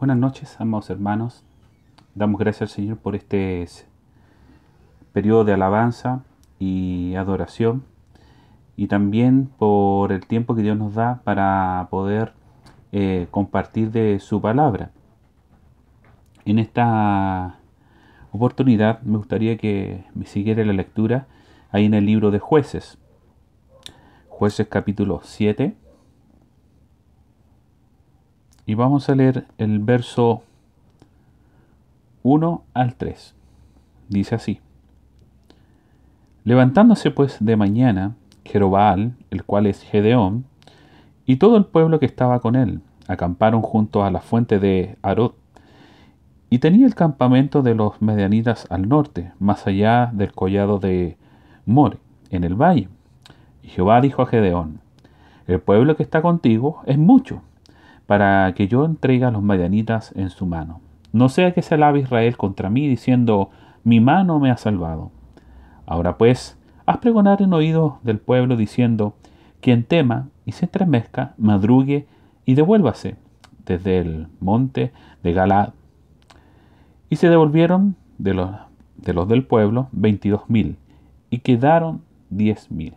Buenas noches, amados hermanos. Damos gracias al Señor por este periodo de alabanza y adoración y también por el tiempo que Dios nos da para poder compartir de su palabra. En esta oportunidad me gustaría que me siguiera la lectura ahí en el libro de Jueces. Jueces capítulo 7. Y vamos a leer el verso 1 al 3. Dice así: Levantándose pues de mañana, Jerobaal, el cual es Gedeón, y todo el pueblo que estaba con él, acamparon junto a la fuente de Arod, y tenía el campamento de los medianitas al norte, más allá del collado de More, en el valle. Y Jehová dijo a Gedeón: El pueblo que está contigo es mucho, para que yo entregue a los medianitas en su mano. No sea que se alabe Israel contra mí, diciendo: Mi mano me ha salvado. Ahora pues, haz pregonar en oídos del pueblo, diciendo: Quien tema y se estremezca, madrugue y devuélvase desde el monte de Galaad. Y se devolvieron de los del pueblo 22.000, y quedaron 10.000.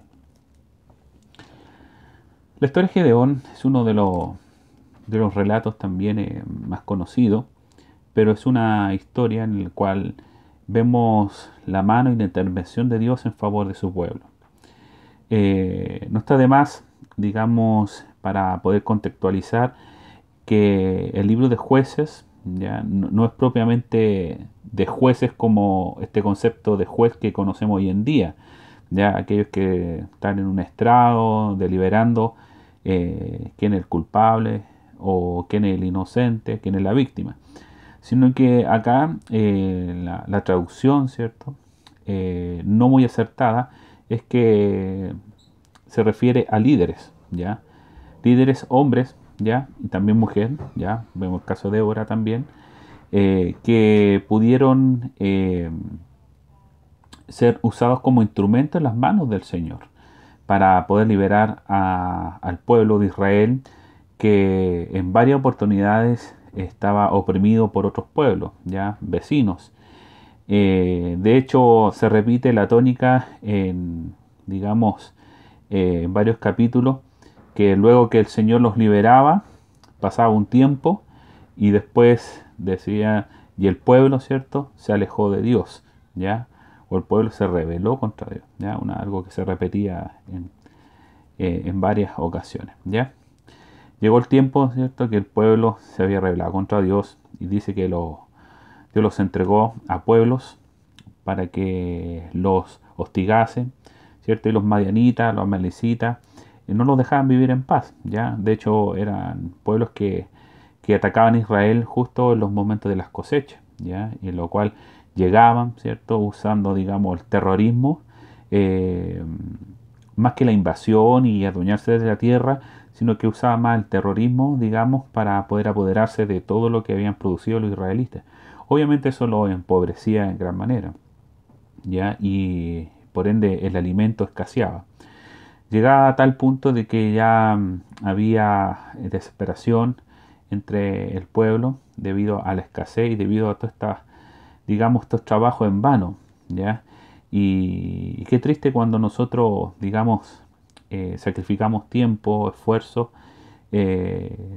La historia de Gedeón es uno de los relatos también más conocidos, pero es una historia en la cual vemos la mano y la intervención de Dios en favor de su pueblo. No está de más, digamos, para poder contextualizar, que el libro de Jueces ya no es propiamente de jueces como este concepto de juez que conocemos hoy en día, ya aquellos que están en un estrado deliberando quién es el culpable o quién es el inocente, quién es la víctima, sino que acá la traducción, ¿cierto? No muy acertada, es que se refiere a líderes, ¿ya? Líderes hombres, ¿ya? Y también mujeres, ¿ya? Vemos el caso de Débora también, que pudieron ser usados como instrumentos en las manos del Señor para poder liberar al pueblo de Israel, que en varias oportunidades estaba oprimido por otros pueblos, ya vecinos. De hecho, se repite la tónica en, digamos, en varios capítulos, que luego que el Señor los liberaba, pasaba un tiempo y después decía: y el pueblo, ¿cierto?, se alejó de Dios, ¿ya? O el pueblo se rebeló contra Dios, ¿ya? Algo que se repetía en varias ocasiones, ¿ya? Llegó el tiempo, ¿cierto?, que el pueblo se había rebelado contra Dios, y dice que Dios los entregó a pueblos para que los hostigasen, ¿cierto? Y los madianitas, los amalecitas, no los dejaban vivir en paz, ¿ya? De hecho, eran pueblos que atacaban a Israel justo en los momentos de las cosechas, ¿ya? Y en lo cual llegaban, ¿cierto?, usando, digamos, el terrorismo, eh, más que la invasión y adueñarse de la tierra, sino que usaba más el terrorismo, digamos, para poder apoderarse de todo lo que habían producido los israelitas. Obviamente eso lo empobrecía en gran manera, ¿ya? Y por ende el alimento escaseaba. Llegaba a tal punto de que ya había desesperación entre el pueblo debido a la escasez y debido a todas estas, digamos, estos trabajos en vano, ¿ya? Y qué triste cuando nosotros, digamos, sacrificamos tiempo, esfuerzo,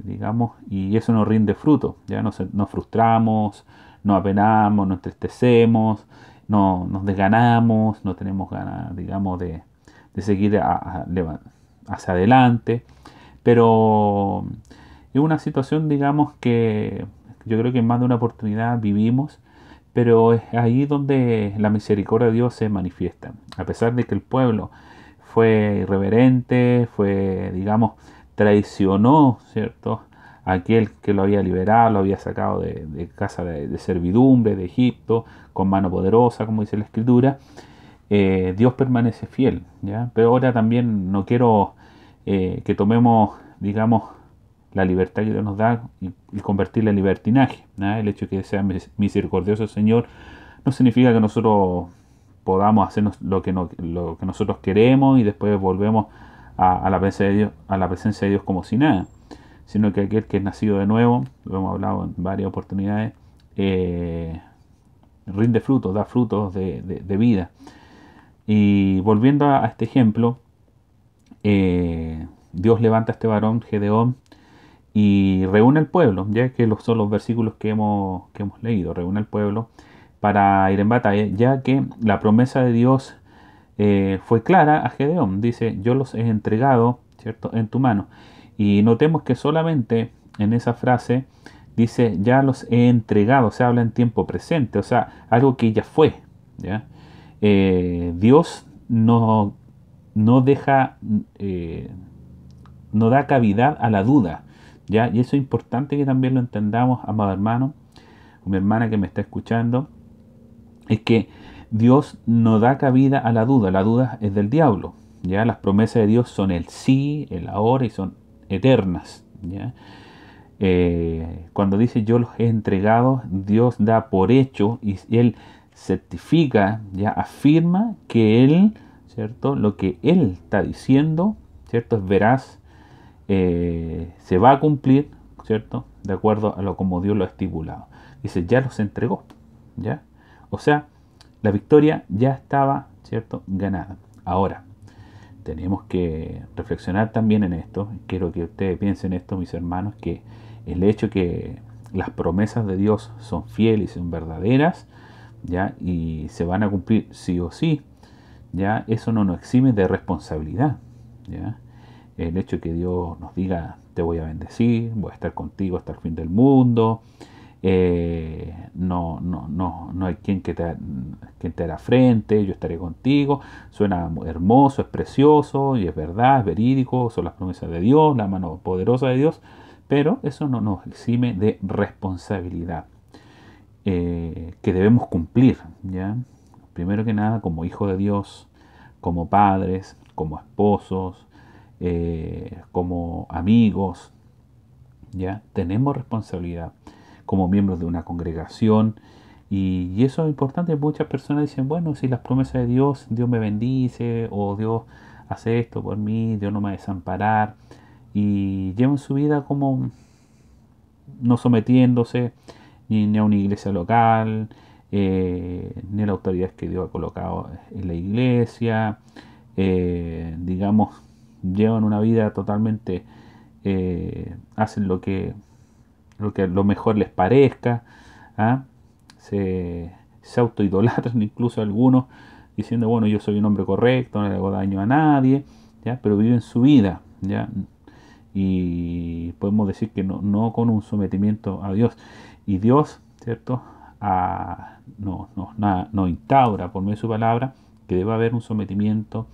digamos, y eso nos rinde fruto, ¿ya? Nos frustramos, nos apenamos, nos entristecemos, nos desganamos, no tenemos ganas, digamos, de seguir hacia adelante, pero es una situación, digamos, que yo creo que en más de una oportunidad vivimos, pero es ahí donde la misericordia de Dios se manifiesta. A pesar de que el pueblo fue irreverente, fue, digamos, traicionó, ¿cierto?, a aquel que lo había liberado, lo había sacado de casa de servidumbre, de Egipto, con mano poderosa, como dice la Escritura. Dios permanece fiel, ¿ya? Pero ahora también no quiero que tomemos, digamos, la libertad que Dios nos da y convertirla en libertinaje, ¿ya? El hecho de que sea misericordioso el Señor no significa que nosotros podamos hacernos lo que nosotros queremos y después volvemos a la presencia de Dios, como si nada, sino que aquel que es nacido de nuevo, lo hemos hablado en varias oportunidades, rinde frutos, da frutos de vida. Y volviendo a este ejemplo, Dios levanta a este varón, Gedeón, y reúne al pueblo, ya que son los versículos que hemos leído, reúne al pueblo para ir en batalla, ya que la promesa de Dios fue clara a Gedeón. Dice, yo los he entregado, ¿cierto?, en tu mano. Y notemos que solamente en esa frase dice, ya los he entregado, se habla en tiempo presente, o sea, algo que ya fue, ¿ya? Dios no deja, no da cavidad a la duda, ¿ya? Y eso es importante que también lo entendamos, amado hermano o mi hermana que me está escuchando, es que Dios no da cabida a la duda es del diablo, ¿ya? Las promesas de Dios son el sí, el ahora y son eternas, ¿ya? Cuando dice yo los he entregado, Dios da por hecho y Él certifica, ya afirma que Él, ¿cierto?, lo que Él está diciendo, ¿cierto?, es veraz, se va a cumplir, ¿cierto?, de acuerdo a lo como Dios lo ha estipulado. Dice, ya los entregó, ¿ya? O sea, la victoria ya estaba, ¿cierto?, ganada. Ahora, tenemos que reflexionar también en esto. Quiero que ustedes piensen esto, mis hermanos, que el hecho que las promesas de Dios son fieles y son verdaderas, ¿ya?, y se van a cumplir sí o sí, ¿ya?, eso no nos exime de responsabilidad, ¿ya? El hecho de que Dios nos diga, te voy a bendecir, voy a estar contigo hasta el fin del mundo, no hay quien te hará frente, yo estaré contigo, suena hermoso, es precioso y es verdad, es verídico, son las promesas de Dios, la mano poderosa de Dios, pero eso no nos exime de responsabilidad que debemos cumplir, ¿ya? Primero que nada, como hijos de Dios, como padres, como esposos, como amigos, ¿ya? Tenemos responsabilidad como miembros de una congregación y eso es importante. Muchas personas dicen, bueno, si las promesas de Dios, Dios me bendice o Dios hace esto por mí, Dios no me va a desamparar, y llevan su vida como no sometiéndose ni a una iglesia local, ni a la autoridad que Dios ha colocado en la iglesia, digamos, llevan una vida totalmente, hacen lo mejor les parezca, ¿ah? Se autoidolatran incluso algunos, diciendo, bueno, yo soy un hombre correcto, no le hago daño a nadie, ¿ya? Pero viven su vida, ¿ya? Y podemos decir que no con un sometimiento a Dios. Y Dios, ¿cierto?, no instaura por medio de su palabra que debe haber un sometimiento,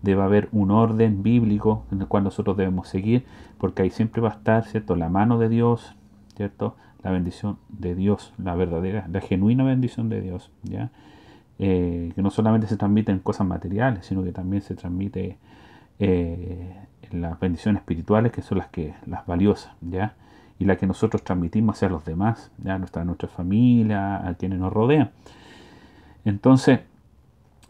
debe haber un orden bíblico en el cual nosotros debemos seguir, porque ahí siempre va a estar, ¿cierto?, la mano de Dios, ¿cierto?, la bendición de Dios, la verdadera, la genuina bendición de Dios, ¿ya? Que no solamente se transmite en cosas materiales, sino que también se transmite en las bendiciones espirituales, que son las valiosas, ¿ya? Y las que nosotros transmitimos hacia los demás, ¿ya? Nuestra familia, a quienes nos rodean. Entonces,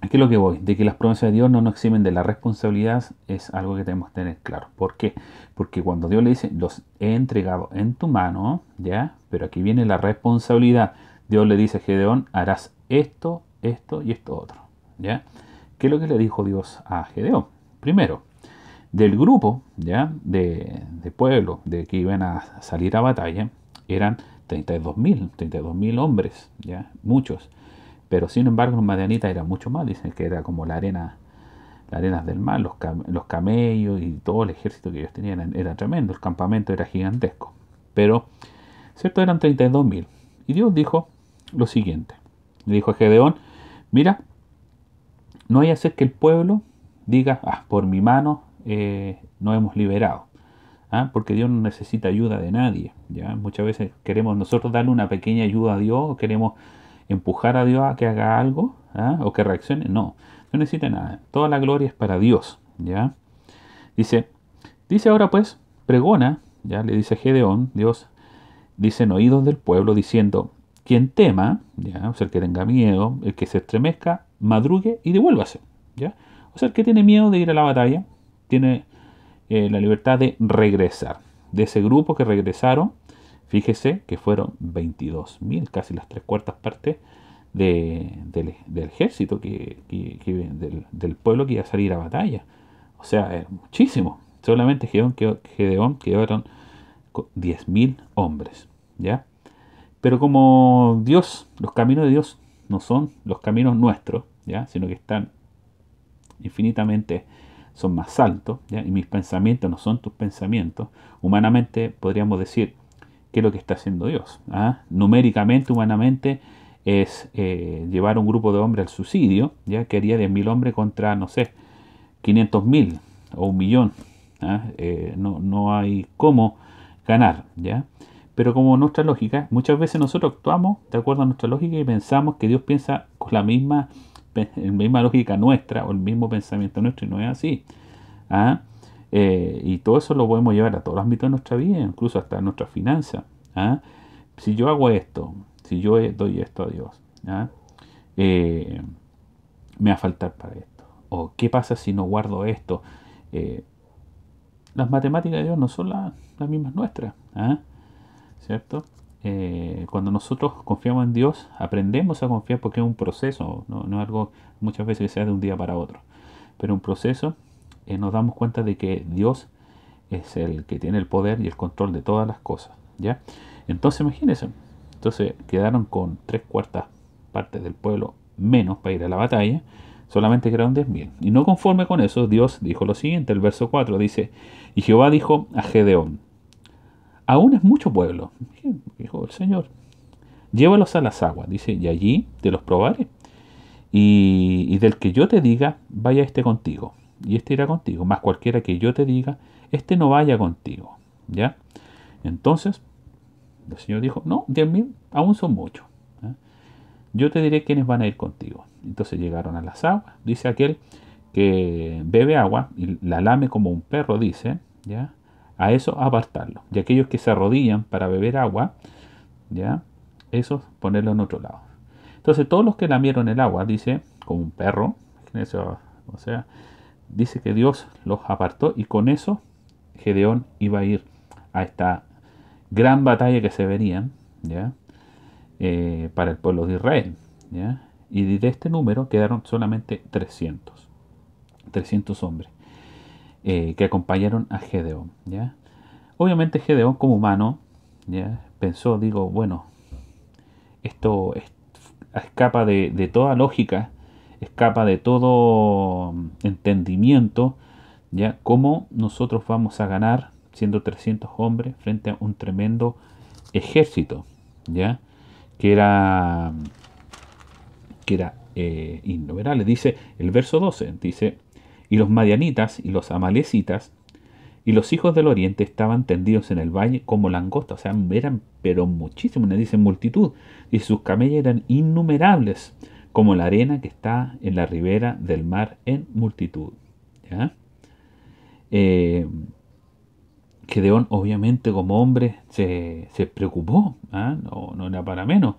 aquí es lo que voy, de que las promesas de Dios no nos eximen de la responsabilidad, es algo que tenemos que tener claro. ¿Por qué? Porque cuando Dios le dice, los he entregado en tu mano, ¿ya? Pero aquí viene la responsabilidad. Dios le dice a Gedeón, harás esto, esto y esto otro, ¿ya? ¿Qué es lo que le dijo Dios a Gedeón? Primero, del grupo, ¿ya?, de pueblo de que iban a salir a batalla, eran 32.000 hombres, ¿ya? Muchos. Pero sin embargo los madianitas eran mucho más, dicen que era como las arenas del mar, los camellos y todo el ejército que ellos tenían era tremendo, el campamento era gigantesco. Pero, ¿cierto?, eran 32.000. Y Dios dijo lo siguiente, le dijo a Gedeón, mira, no hay que hacer que el pueblo diga, por mi mano nos hemos liberado. Porque Dios no necesita ayuda de nadie, ¿ya? Muchas veces queremos nosotros darle una pequeña ayuda a Dios, o queremos empujar a Dios a que haga algo, o que reaccione. No necesita nada. Toda la gloria es para Dios, ¿ya? Dice ahora pues, pregona, ya le dice Gedeón, Dios dice en oídos del pueblo, diciendo, quien tema, ¿ya?, o sea, el que tenga miedo, el que se estremezca, madrugue y devuélvase, ¿ya? O sea, el que tiene miedo de ir a la batalla, tiene la libertad de regresar, De ese grupo que regresaron, fíjese que fueron 22.000, casi las 3/4 partes del ejército del pueblo que iba a salir a batalla. O sea, muchísimo. Solamente Gedeón quedaron 10.000 hombres, ¿ya? Pero como Dios, los caminos de Dios no son los caminos nuestros, ¿ya? Sino que están infinitamente, son más altos, ¿ya? Y mis pensamientos no son tus pensamientos. Humanamente podríamos decir, ¿qué es lo que está haciendo Dios? ¿Ah? Numéricamente, humanamente, es llevar un grupo de hombres al suicidio, ¿ya? Que haría 10.000 hombres contra, no sé, 500.000 o 1.000.000. ¿Ah? No hay cómo ganar, ¿ya? Pero como nuestra lógica, muchas veces nosotros actuamos de acuerdo a nuestra lógica y pensamos que Dios piensa con la misma lógica nuestra o el mismo pensamiento nuestro, y no es así. ¿Ah? Y todo eso lo podemos llevar a todos los ámbitos de nuestra vida, incluso hasta nuestras finanzas. ¿Ah? Si yo hago esto, si yo doy esto a Dios, ¿ah? Me va a faltar para esto. O qué pasa si no guardo esto. Las matemáticas de Dios no son las mismas nuestras. ¿Ah? ¿Cierto? Cuando nosotros confiamos en Dios, aprendemos a confiar porque es un proceso, no es algo muchas veces que sea de un día para otro, pero un proceso. Nos damos cuenta de que Dios es el que tiene el poder y el control de todas las cosas, ¿ya? Entonces imagínense, entonces quedaron con 3/4 partes del pueblo menos para ir a la batalla, solamente quedaron 10.000. Y no conforme con eso, Dios dijo lo siguiente, el verso 4 dice, y Jehová dijo a Gedeón, aún es mucho pueblo, dijo el Señor, llévalos a las aguas, dice, y allí te los probaré. Y del que yo te diga, vaya este contigo, y este irá contigo, más cualquiera que yo te diga, este no vaya contigo, ¿ya? Entonces, el Señor dijo, no, 10.000 aún son muchos, ¿eh? Yo te diré quiénes van a ir contigo. Entonces llegaron a las aguas, dice aquel que bebe agua y la lame como un perro, dice, ¿ya? A eso apartarlo. Y aquellos que se arrodillan para beber agua, ¿ya? Esos ponerlo en otro lado. Entonces todos los que lamieron el agua, dice, como un perro, o sea, dice que Dios los apartó y con eso Gedeón iba a ir a esta gran batalla que se verían, ¿ya? Para el pueblo de Israel, ¿ya? Y de este número quedaron solamente 300 hombres que acompañaron a Gedeón, ¿ya? Obviamente Gedeón como humano, ¿ya? Pensó, digo, bueno, esto escapa de toda lógica, escapa de todo entendimiento, ¿ya? ¿Cómo nosotros vamos a ganar siendo 300 hombres frente a un tremendo ejército, ¿ya? Que era innumerable? Dice el verso 12, dice, y los madianitas y los amalecitas y los hijos del oriente estaban tendidos en el valle como langostas, o sea, eran pero muchísimos, dice multitud, y sus camellas eran innumerables, como la arena que está en la ribera del mar en multitud, ¿ya? Gedeón obviamente como hombre se preocupó, ¿ah? No era para menos.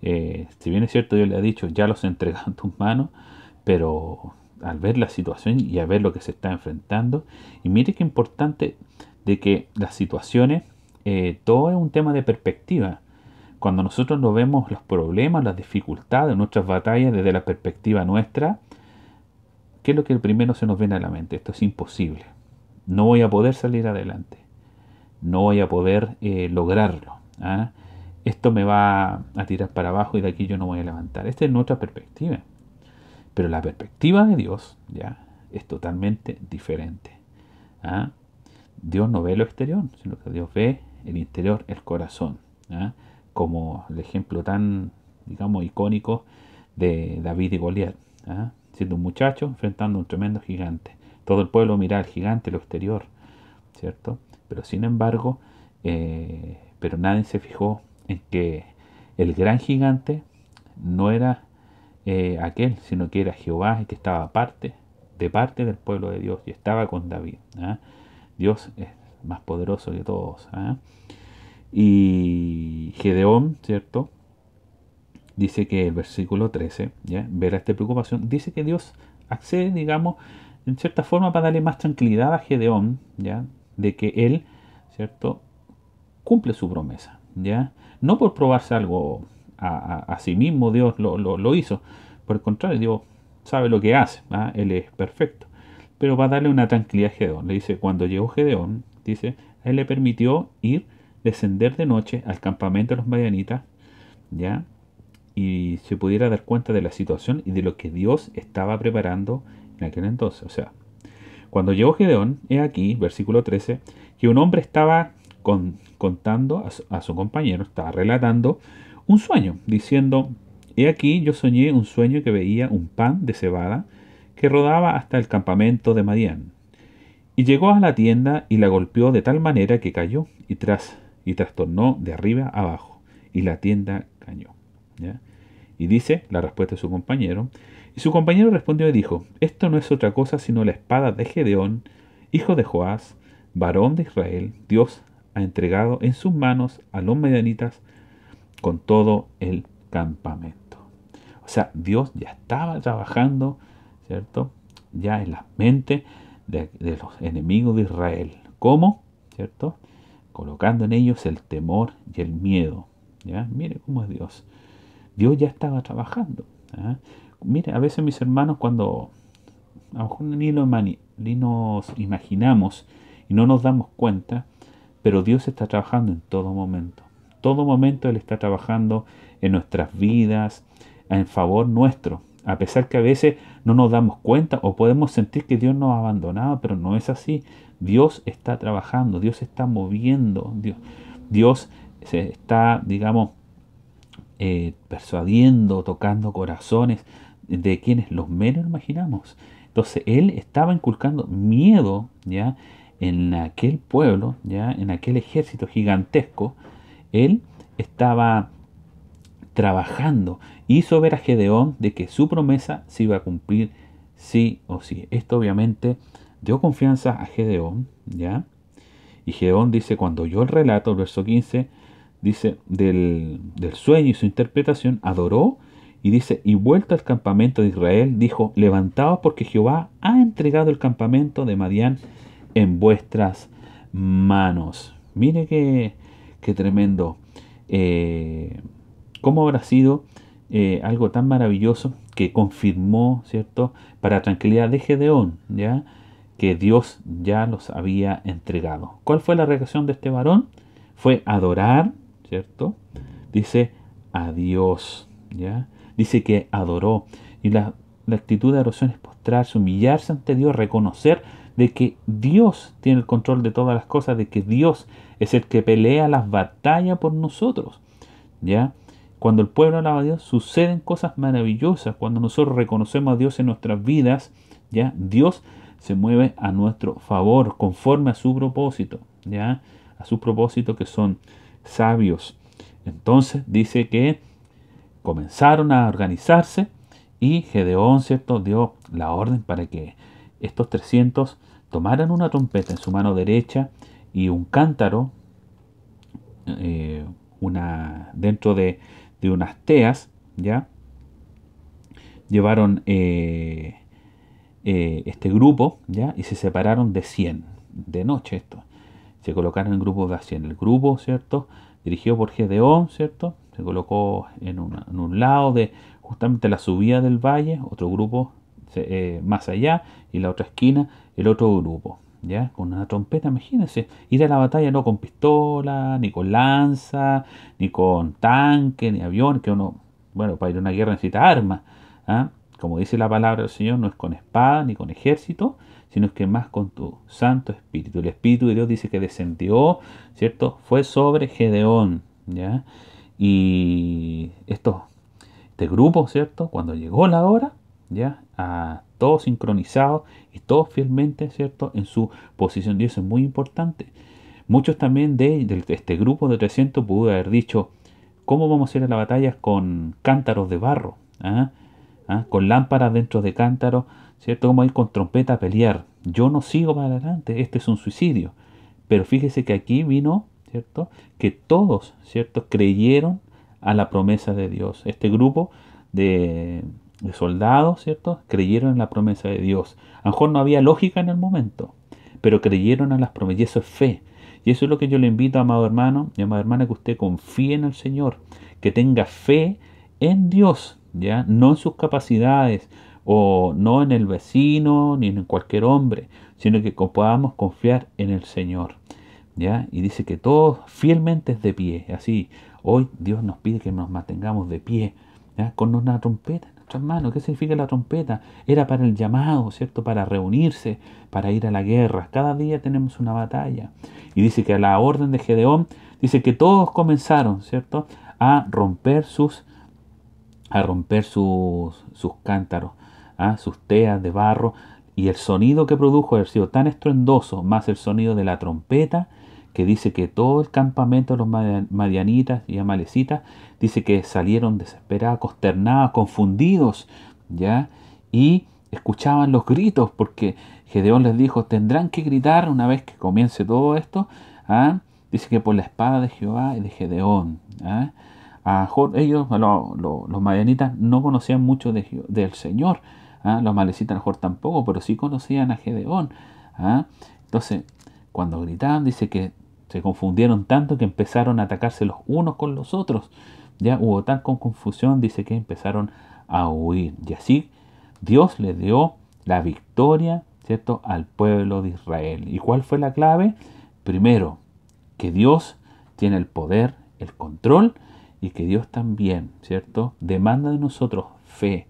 Si bien es cierto, Dios le ha dicho, ya los he entregado en tus manos, pero al ver la situación y a ver lo que se está enfrentando, y mire qué importante de que las situaciones, todo es un tema de perspectiva. Cuando nosotros no vemos los problemas, las dificultades, nuestras batallas desde la perspectiva nuestra, ¿qué es lo que primero se nos viene a la mente? Esto es imposible. No voy a poder salir adelante. No voy a poder lograrlo. ¿Ah? Esto me va a tirar para abajo y de aquí yo no voy a levantar. Esta es nuestra perspectiva. Pero la perspectiva de Dios ya es totalmente diferente. ¿Ah? Dios no ve lo exterior, sino que Dios ve el interior, el corazón. ¿Ah? Como el ejemplo tan, digamos, icónico de David y Goliat. ¿Ah? Siendo un muchacho enfrentando a un tremendo gigante. Todo el pueblo mira al gigante, lo exterior, ¿cierto? Pero sin embargo, pero nadie se fijó en que el gran gigante no era aquel, sino que era Jehová el que estaba de parte del pueblo de Dios y estaba con David. ¿Ah? Dios es más poderoso que todos. ¿Ah? Y Gedeón, ¿cierto? Dice que el versículo 13, ¿ya? Ver esta preocupación, dice que Dios accede, digamos, en cierta forma para darle más tranquilidad a Gedeón, ¿ya? De que él ¿cierto? Cumple su promesa, ¿ya? No por probarse algo a sí mismo Dios lo hizo, por el contrario, Dios sabe lo que hace, ¿ah? Él es perfecto. Pero va a darle una tranquilidad a Gedeón. Le dice, cuando llegó Gedeón, dice, a él le permitió descender de noche al campamento de los madianitas, ¿ya? Y se pudiera dar cuenta de la situación y de lo que Dios estaba preparando en aquel entonces. O sea, cuando llegó Gedeón, he aquí, versículo 13, que un hombre estaba contando a su compañero, estaba relatando un sueño, diciendo, he aquí yo soñé un sueño que veía un pan de cebada que rodaba hasta el campamento de Madián. Y llegó a la tienda y la golpeó de tal manera que cayó y trastornó de arriba abajo, y la tienda cayó. ¿Ya? Y dice la respuesta de su compañero. Y su compañero respondió y dijo, esto no es otra cosa sino la espada de Gedeón, hijo de Joás, varón de Israel. Dios ha entregado en sus manos a los medianitas con todo el campamento. O sea, Dios ya estaba trabajando, ¿cierto? Ya en la mente de los enemigos de Israel. ¿Cómo? ¿Cierto? Colocando en ellos el temor y el miedo. ¿Ya? Mire cómo es Dios. Dios ya estaba trabajando. ¿Ah? Mire, a veces mis hermanos cuando a lo mejor ni nos imaginamos y no nos damos cuenta, pero Dios está trabajando en todo momento. Todo momento Él está trabajando en nuestras vidas, en favor nuestro. A pesar que a veces no nos damos cuenta o podemos sentir que Dios nos ha abandonado, pero no es así. Dios está trabajando, Dios está moviendo, Dios se está, digamos, persuadiendo, tocando corazones de quienes los menos imaginamos. Entonces Él estaba inculcando miedo, ¿ya? En aquel pueblo, ¿ya? En aquel ejército gigantesco. Él estaba trabajando. Hizo ver a Gedeón de que su promesa se iba a cumplir sí o sí. Esto obviamente dio confianza a Gedeón, ¿ya? Y Gedeón dice, cuando oyó el relato, el verso 15, dice, del sueño y su interpretación, adoró y dice, y vuelto al campamento de Israel, dijo, levantaos porque Jehová ha entregado el campamento de Madián en vuestras manos. Mire qué tremendo. ¿Cómo habrá sido algo tan maravilloso que confirmó, ¿cierto?, para tranquilidad de Gedeón, ¿ya?, que Dios ya los había entregado. ¿Cuál fue la reacción de este varón? Fue adorar, ¿cierto? Dice a Dios, ¿ya? Dice que adoró. Y la actitud de adoración es postrarse, humillarse ante Dios, reconocer de que Dios tiene el control de todas las cosas, de que Dios es el que pelea las batallas por nosotros, ¿ya? Cuando el pueblo alaba a Dios, suceden cosas maravillosas. Cuando nosotros reconocemos a Dios en nuestras vidas, ¿ya? Dios se mueve a nuestro favor, conforme a su propósito, ¿ya? A sus propósitos que son sabios. Entonces dice que comenzaron a organizarse y Gedeón, ¿cierto?, dio la orden para que estos 300 tomaran una trompeta en su mano derecha y un cántaro dentro de unas teas, ¿ya? Llevaron este grupo, ¿ya? Y se separaron de 100 de noche esto. Se colocaron en grupos de 100. El grupo, ¿cierto?, dirigido por Gedeón, ¿cierto?, se colocó en un lado de justamente la subida del valle, otro grupo más allá, y la otra esquina, el otro grupo, ¿ya? Con una trompeta, imagínense, ir a la batalla no con pistola, ni con lanza, ni con tanque, ni avión, que uno, bueno, para ir a una guerra necesita armas, ¿ah? Como dice la palabra del Señor, no es con espada ni con ejército, sino es que más con tu Santo Espíritu. El Espíritu de Dios dice que descendió, ¿cierto? Fue sobre Gedeón, ¿ya? Y este grupo, ¿cierto?, cuando llegó la hora, ¿ya?, a todos sincronizados y todos fielmente, ¿cierto?, en su posición. Y eso es muy importante. Muchos también de este grupo de 300 pudo haber dicho, ¿cómo vamos a ir a la batalla con cántaros de barro? ¿Ah? Con lámparas dentro de cántaros, ¿cierto? ¿Cómo ir con trompeta a pelear? Yo no sigo para adelante, este es un suicidio. Pero fíjese que aquí vino, ¿cierto?, que todos, ¿cierto?, creyeron a la promesa de Dios. Este grupo de soldados, ¿cierto?, creyeron en la promesa de Dios. A lo mejor no había lógica en el momento, pero creyeron en las promesas. Y eso es fe. Y eso es lo que yo le invito, amado hermano y amada hermana, que usted confíe en el Señor, que tenga fe en Dios, ¿ya? No en sus capacidades o no en el vecino ni en cualquier hombre, sino que podamos confiar en el Señor, ¿ya? Y dice que todos fielmente es de pie. Así, hoy Dios nos pide que nos mantengamos de pie, ¿ya? Con una trompeta en nuestras manos. ¿Qué significa la trompeta? Era para el llamado, ¿cierto? Para reunirse, para ir a la guerra. Cada día tenemos una batalla. Y dice que a la orden de Gedeón, dice que todos comenzaron, ¿cierto? A romper sus cántaros, sus teas de barro, y el sonido que produjo ha sido tan estruendoso, más el sonido de la trompeta, que dice que todo el campamento de los madianitas y amalecitas, dice que salieron desesperados, consternados, confundidos, ¿ya? Y escuchaban los gritos, porque Gedeón les dijo, tendrán que gritar una vez que comience todo esto, dice que por la espada de Jehová y de Gedeón, ellos, los madianitas, no conocían mucho del Señor, los amalecitas a lo mejor tampoco, pero sí conocían a Gedeón. Entonces, cuando gritaban, dice que se confundieron tanto que empezaron a atacarse los unos con los otros. Ya hubo tal confusión, dice que empezaron a huir. Y así Dios le dio la victoria, ¿cierto?, al pueblo de Israel. ¿Y cuál fue la clave? Primero, que Dios tiene el poder, el control, y que Dios también, ¿cierto?, demanda de nosotros fe,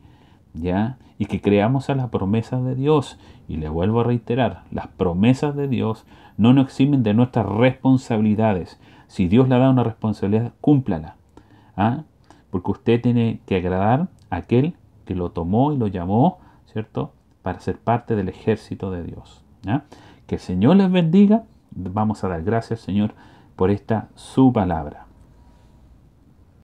¿ya? Y que creamos a las promesas de Dios. Y le vuelvo a reiterar, las promesas de Dios no nos eximen de nuestras responsabilidades. Si Dios le da una responsabilidad, cúmplala. Porque usted tiene que agradar a aquel que lo tomó y lo llamó, ¿cierto?, para ser parte del ejército de Dios. Que el Señor les bendiga. Vamos a dar gracias, Señor, por esta su palabra.